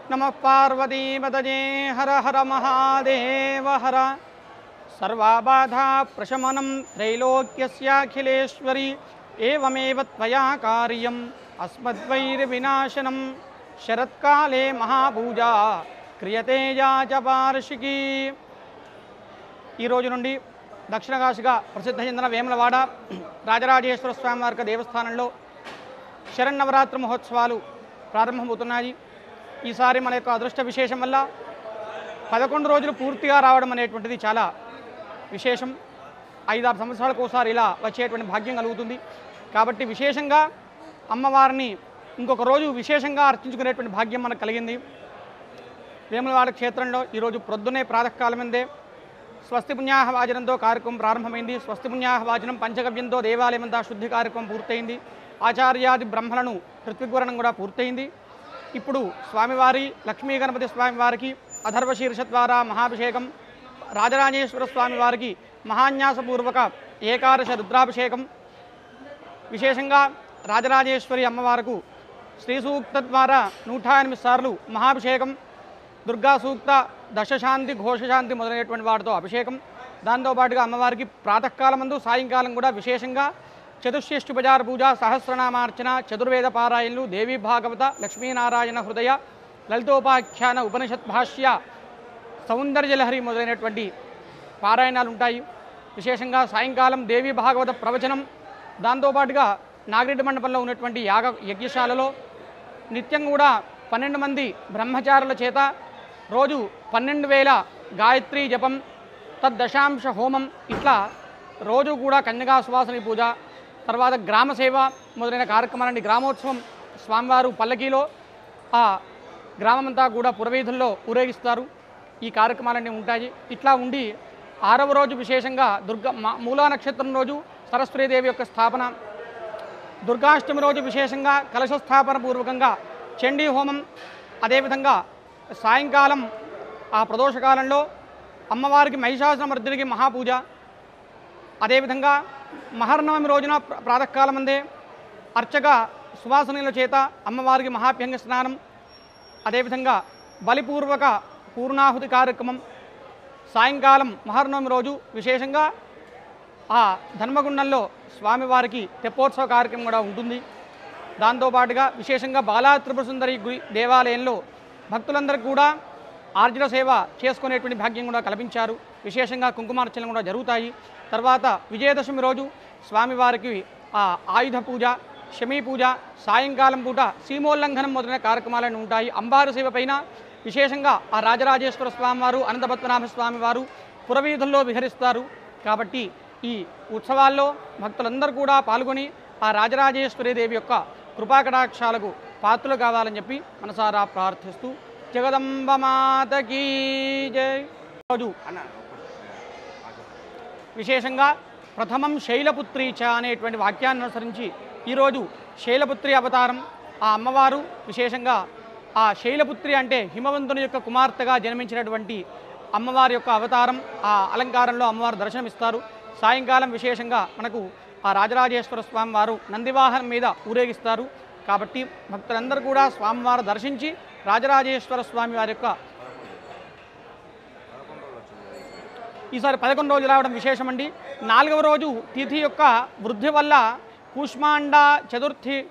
नमः पार्वतीपतये हर हर महादेव हर सर्वाबाधा प्रशमनं त्रैलोक्यस्याखिलेश्वरी एवमेव त्वया कार्यम् अस्मद्वैर्विनाशनं शरत्काले महापूजा क्रियते या च वार्षिकी। ఈ రోజు నుండి దక్షిణ కాశీగా ప్రసిద్ధ చెందిన వేములవాడ రాజరాజేశ్వర స్వామివారి దేవస్థానంలో శరన్నవరాత్రి మహోత్సవాలు ప్రారంభమవుతున్నాయి। ఈసారి మన యొక్క అదృష్ట విశేషం వల్ల 11 రోజులు పూర్తిగా రావడం అనేటువంటిది చాలా విశేషం। 5-6 సంవత్సరాలకు ఒకసారి ఇలా వచ్చేటువంటి భాగ్యం కలుగుతుంది కాబట్టి విశేషంగా అమ్మవారిని ఇంకొక రోజు విశేషంగా అర్చించుకునేటువంటి భాగ్యం మనకు కలిగింది। వేములవాడ క్షేత్రంలో ఈరోజు ప్రొద్దునే ప్రాతకాలమందే స్వస్తి పుణ్యాహవాచనంతో కార్యక్రమం ప్రారంభమైంది। స్వస్తి పుణ్యాహవాచనం పంచగవ్యంతో దేవాలయమంతా శుద్ధి కార్యక్రమం పూర్తయింది। ఆచార్యాది బ్రహ్మలను ఋత్విగ్వరణం కూడా పూర్తయింది। ఇప్పుడు స్వామివారి లక్ష్మీ గణపతి స్వామివారికి అథర్వశీర్ష ద్వారా మహాభిషేకం, రాజరాజేశ్వర స్వామివారికి మహాన్యాసపూర్వక ఏకాదశ రుద్రాభిషేకం, విశేషంగా రాజరాజేశ్వరి అమ్మవారికి శ్రీ సూక్త ద్వారా 108 సార్లు మహాభిషేకం, దుర్గా సూక్త, దశశాంతి, ఘోషశాంతి మొదలైనటువంటి వాటితో అభిషేకం, దాంతోపాటుగా అమ్మవారికి ప్రాతకాలమందు సాయంకాలం కూడా విశేషంగా చతుశ్రేష్ఠుపచార పూజ, సహస్రనామార్చన, చతుర్వేద పారాయణలు, దేవీ భాగవత, లక్ష్మీనారాయణ హృదయ, లలితోపాఖ్యాన, ఉపనిషత్ భాష్య, సౌందర్యలహరి మొదలైనటువంటి పారాయణాలు ఉంటాయి। విశేషంగా సాయంకాలం దేవీ భాగవత ప్రవచనం, దాంతోపాటుగా నాగిరెడ్డి మండపంలో ఉన్నటువంటి యజ్ఞశాలలో నిత్యం కూడా 12 మంది బ్రహ్మచారుల చేత రోజు 12,000 గాయత్రీ జపం, తద్దశాంశ హోమం, ఇట్లా రోజు కూడా కన్యగా సువాసని పూజ, తర్వాత గ్రామ సేవ మొదలైన కార్యక్రమాలని, గ్రామోత్సవం స్వామివారు పల్లకీలో ఆ గ్రామమంతా కూడా పురవీధుల్లో ఊరేగిస్తారు। ఈ కార్యక్రమాలన్నీ ఉంటాయి। ఇట్లా ఉండి 6వ రోజు విశేషంగా మూలా నక్షత్రం రోజు సరస్వతీదేవి యొక్క స్థాపన, దుర్గాష్టమి రోజు విశేషంగా కలశ స్థాపన పూర్వకంగా చండీ హోమం, అదేవిధంగా సాయంకాలం ఆ ప్రదోషకాలంలో అమ్మవారికి మహిషాసురమర్దినికి మహాపూజ, అదేవిధంగా మహర్నవమి రోజున ప్రాతకాలమందే అర్చక సువాసనీల చేత అమ్మవారికి మహాభ్యంగ స్నానం, అదేవిధంగా బలిపూర్వక పూర్ణాహుతి కార్యక్రమం, సాయంకాలం మహర్నవమి రోజు విశేషంగా ఆ ధర్మగుండంలో స్వామివారికి తెప్పోత్సవ కార్యక్రమం కూడా ఉంటుంది। దాంతోపాటుగా విశేషంగా బాలా త్రిపుర సుందరి గుడి దేవాలయంలో భక్తులందరికీ కూడా ఆర్జన సేవ చేసుకునేటువంటి భాగ్యం కూడా కల్పించారు। విశేషంగా కుంకుమార్చనలు కూడా జరుగుతాయి। తర్వాత విజయదశమి రోజు స్వామివారికి ఆ ఆయుధ పూజ, శమీ పూజ, సాయంకాలం పూట సీమోల్లంఘనం మొదలైన కార్యక్రమాలను ఉంటాయి। అంబారు సేవ పైన విశేషంగా ఆ రాజరాజేశ్వర స్వామివారు, అనంతపద్మనాభ స్వామివారు పురవీధుల్లో విహరిస్తారు కాబట్టి ఈ ఉత్సవాల్లో భక్తులందరూ కూడా పాల్గొని ఆ రాజరాజేశ్వరి దేవి యొక్క కృపాకటాక్షాలకు పాత్రలు కావాలని చెప్పి మనసారా ప్రార్థిస్తూ జగదంబ మాతకీ జై। రోజు విశేషంగా ప్రథమం శైలపుత్రి చ అనేటువంటి వాక్యాన్ని అనుసరించి ఈరోజు శైలపుత్రి అవతారం, ఆ అమ్మవారు విశేషంగా ఆ శైలపుత్రి అంటే హిమవంతుని యొక్క కుమార్తెగా జన్మించినటువంటి అమ్మవారి యొక్క అవతారం, ఆ అలంకారంలో అమ్మవారు దర్శనమిస్తారు। సాయంకాలం విశేషంగా మనకు ఆ రాజరాజేశ్వర స్వామివారు నందివాహనం మీద ఊరేగిస్తారు కాబట్టి భక్తులందరూ కూడా స్వామివారు దర్శించి రాజరాజేశ్వర స్వామి వారి యొక్క ఈసారి 11 రోజులు రావడం విశేషమండి। 4వ రోజు తిథి యొక్క వృద్ధి వల్ల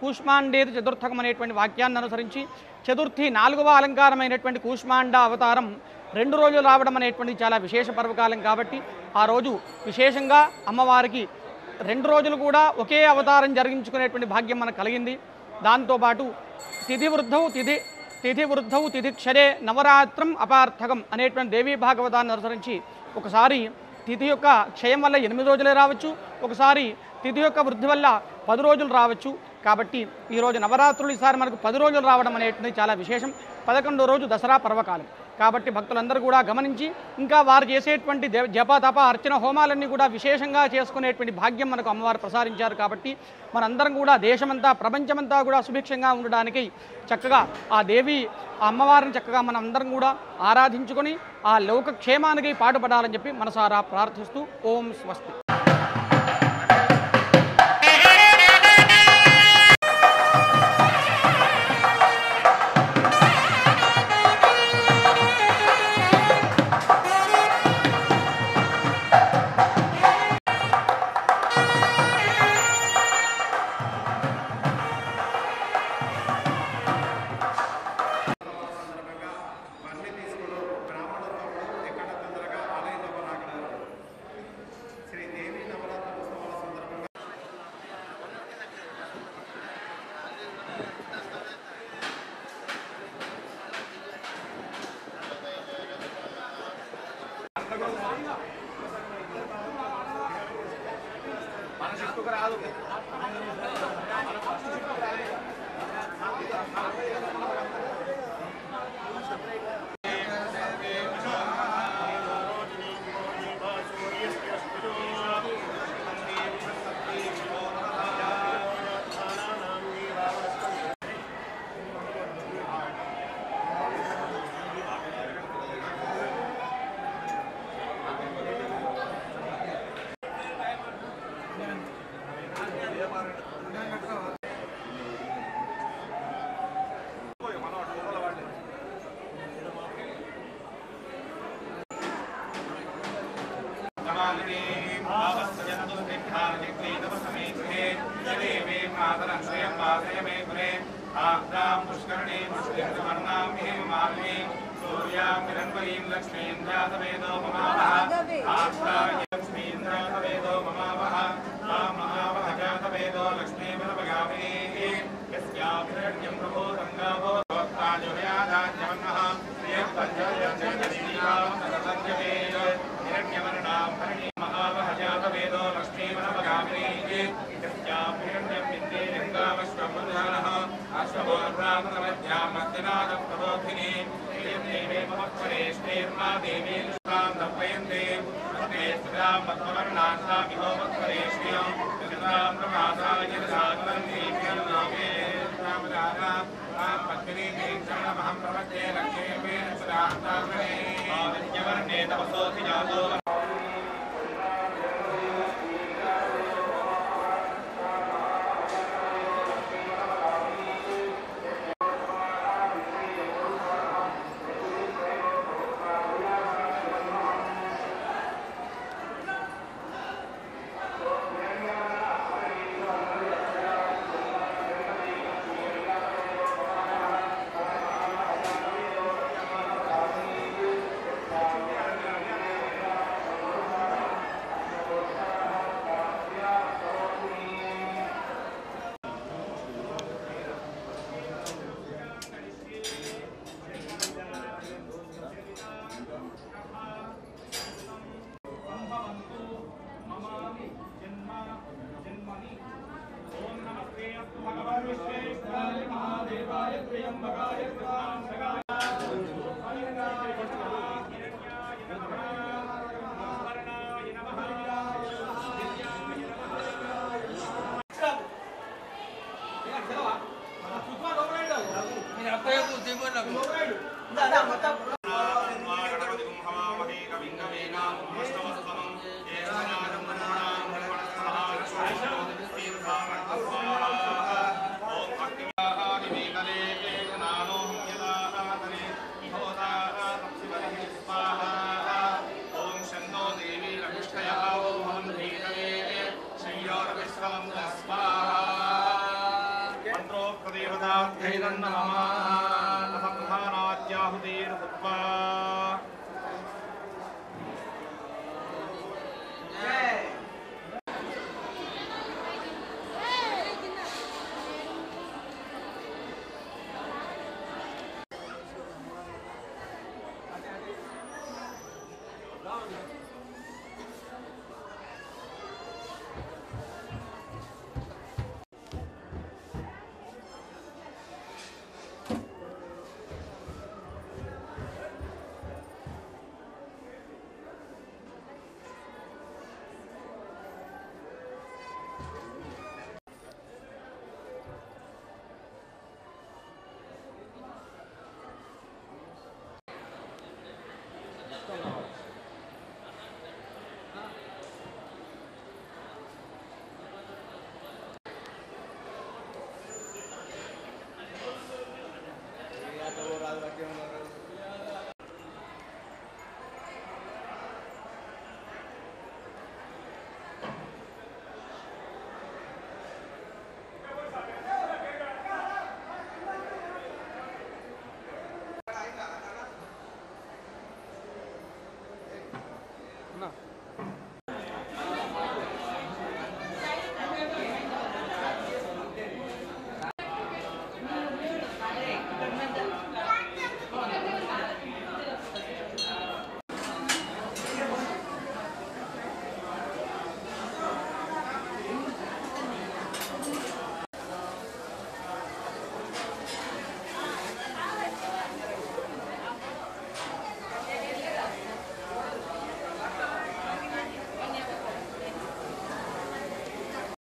కూష్మాండేది చతుర్థకం అనేటువంటి వాక్యాన్ని అనుసరించి చతుర్థి 4వ అలంకారమైనటువంటి కూష్మాండ అవతారం 2 రోజులు రావడం అనేటువంటిది చాలా విశేష పర్వకాలం కాబట్టి ఆ రోజు విశేషంగా అమ్మవారికి 2 రోజులు కూడా ఒకే అవతారం జరిగించుకునేటువంటి భాగ్యం మనకు కలిగింది। దాంతోపాటు తిథి వృద్ధౌ తిథిక్షరే నవరాత్రం అపార్థకం అనేటువంటి దేవీ భాగవతాన్ని అనుసరించి ఒకసారి తిథి యొక్క క్షయం వల్ల 8 రోజులే రావచ్చు, ఒకసారి తిథి యొక్క వృద్ధి వల్ల 10 రోజులు రావచ్చు కాబట్టి ఈరోజు నవరాత్రులు ఈసారి మనకు 10 రోజులు రావడం అనేటువంటిది చాలా విశేషం। 11వ రోజు దసరా పర్వకాలం కాబట్టి భక్తులందరూ కూడా గమనించి ఇంకా వారు చేసేటువంటి జప తప అర్చన హోమాలన్నీ కూడా విశేషంగా చేసుకునేటువంటి భాగ్యం మనకు అమ్మవారు ప్రసాదించారు కాబట్టి మనందరం కూడా దేశమంతా ప్రపంచమంతా కూడా సుభిక్షంగా ఉండడానికి చక్కగా ఆ దేవి ఆ అమ్మవారిని చక్కగా మనం అందరం కూడా ఆరాధించుకొని ఆ లోక క్షేమానికి పాటుపడాలని చెప్పి మనసారా ప్రార్థిస్తూ ఓం స్వస్తి। देवताभ्यै नमः।